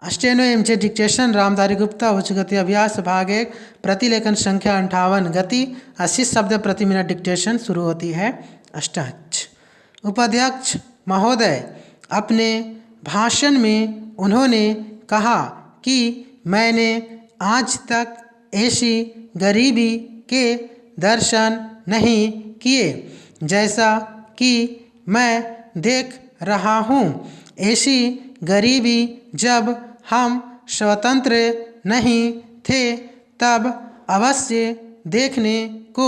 Steno एमचे dictation Ramdhari Gupta उच्च गति अभ्यास भाग 1 प्रतिलेखन संख्या 58 गति 80 शब्द प्रति मिनट डिक्टेशन शुरू होती है। अष्टाच उपाध्यक्ष महोदय, अपने भाषण में उन्होंने कहा कि मैंने आज तक ऐसी गरीबी के दर्शन नहीं किए जैसा कि मैं देख रहा हूँ। ऐसी गरीबी जब हम स्वतंत्र नहीं थे तब अवश्य देखने को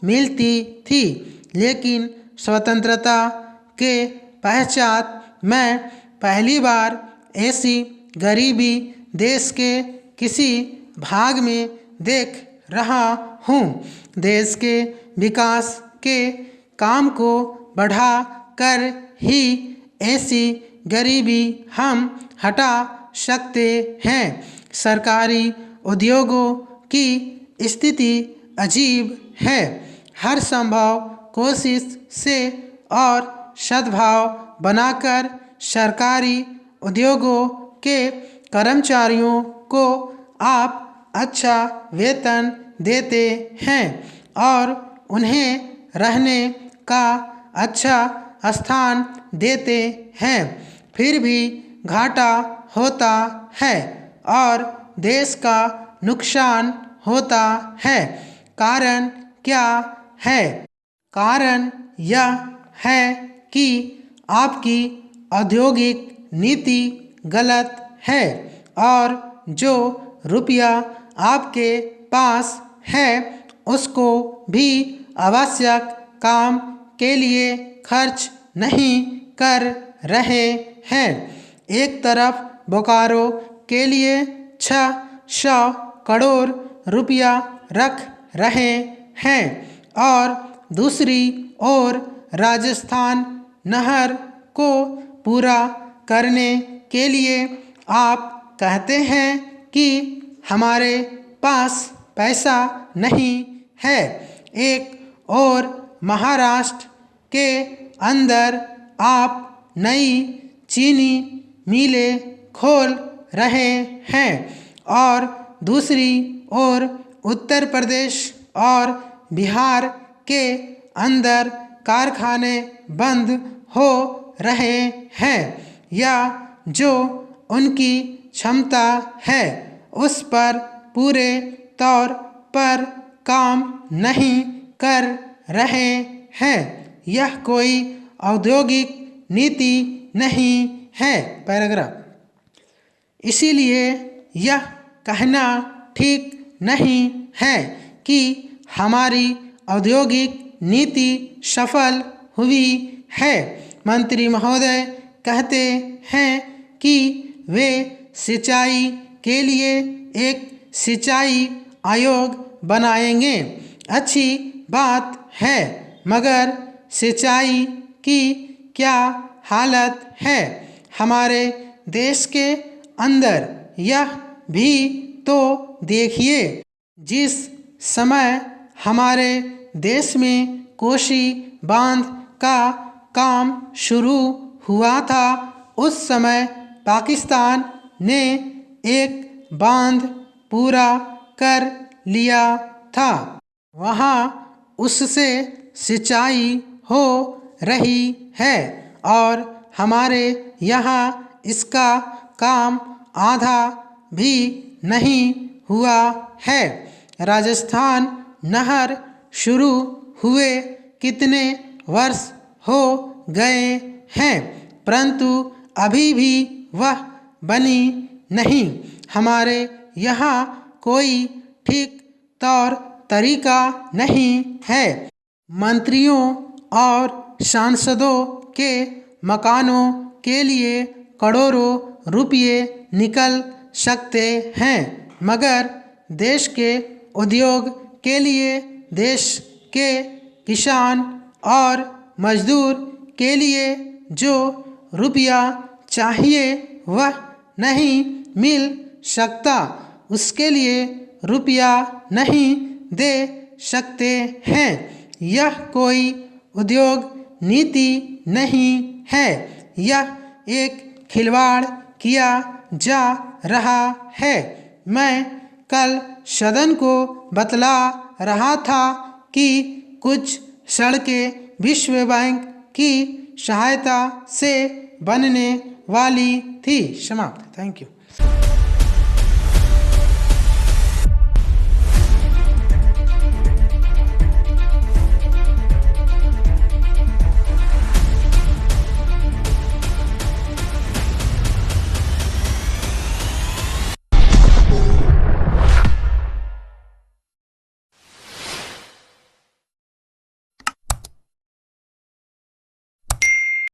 मिलती थी, लेकिन स्वतंत्रता के पश्चात मैं पहली बार ऐसी गरीबी देश के किसी भाग में देख रहा हूँ। देश के विकास के काम को बढ़ा कर ही ऐसी गरीबी हम हटा सकते हैं। सरकारी उद्योगों की स्थिति अजीब है। हर संभव कोशिश से और सद्भाव बनाकर सरकारी उद्योगों के कर्मचारियों को आप अच्छा वेतन देते हैं और उन्हें रहने का अच्छा स्थान देते हैं, फिर भी घाटा होता है और देश का नुकसान होता है। कारण क्या है? कारण यह है कि आपकी औद्योगिक नीति गलत है और जो रुपया आपके पास है उसको भी आवश्यक काम के लिए खर्च नहीं कर रहे हैं। एक तरफ बोकारो के लिए 600 करोड़ रुपया रख रहे हैं और दूसरी ओर राजस्थान नहर को पूरा करने के लिए आप कहते हैं कि हमारे पास पैसा नहीं है। एक और महाराष्ट्र के अंदर आप नई चीनी मिलें खोल रहे हैं और दूसरी ओर उत्तर प्रदेश और बिहार के अंदर कारखाने बंद हो रहे हैं या जो उनकी क्षमता है उस पर पूरे तौर पर काम नहीं कर रहे हैं। यह कोई औद्योगिक नीति नहीं है। पैराग्राफ। इसीलिए यह कहना ठीक नहीं है कि हमारी औद्योगिक नीति सफल हुई है। मंत्री महोदय कहते हैं कि वे सिंचाई के लिए एक सिंचाई आयोग बनाएंगे। अच्छी बात है, मगर सिंचाई की क्या हालत है हमारे देश के अंदर, यह भी तो देखिए। जिस समय हमारे देश में कोसी बांध का काम शुरू हुआ था उस समय पाकिस्तान ने एक बांध पूरा कर लिया था। वहाँ उससे सिंचाई हो रही है और हमारे यहाँ इसका काम आधा भी नहीं हुआ है। राजस्थान नहर शुरू हुए कितने वर्ष हो गए हैं, परंतु अभी भी वह बनी नहीं। हमारे यहाँ कोई ठीक तौर तरीका नहीं है। मंत्रियों और सांसदों के मकानों के लिए करोड़ों रुपये निकल सकते हैं, मगर देश के उद्योग के लिए, देश के किसान और मजदूर के लिए जो रुपया चाहिए वह नहीं मिल सकता। उसके लिए रुपया नहीं दे सकते हैं। यह कोई उद्योग नीति नहीं है। यह एक खिलवाड़ किया जा रहा है। मैं कल सदन को बतला रहा था कि कुछ सड़कें विश्व बैंक की सहायता से बनने वाली थी। समाप्त। Thank you.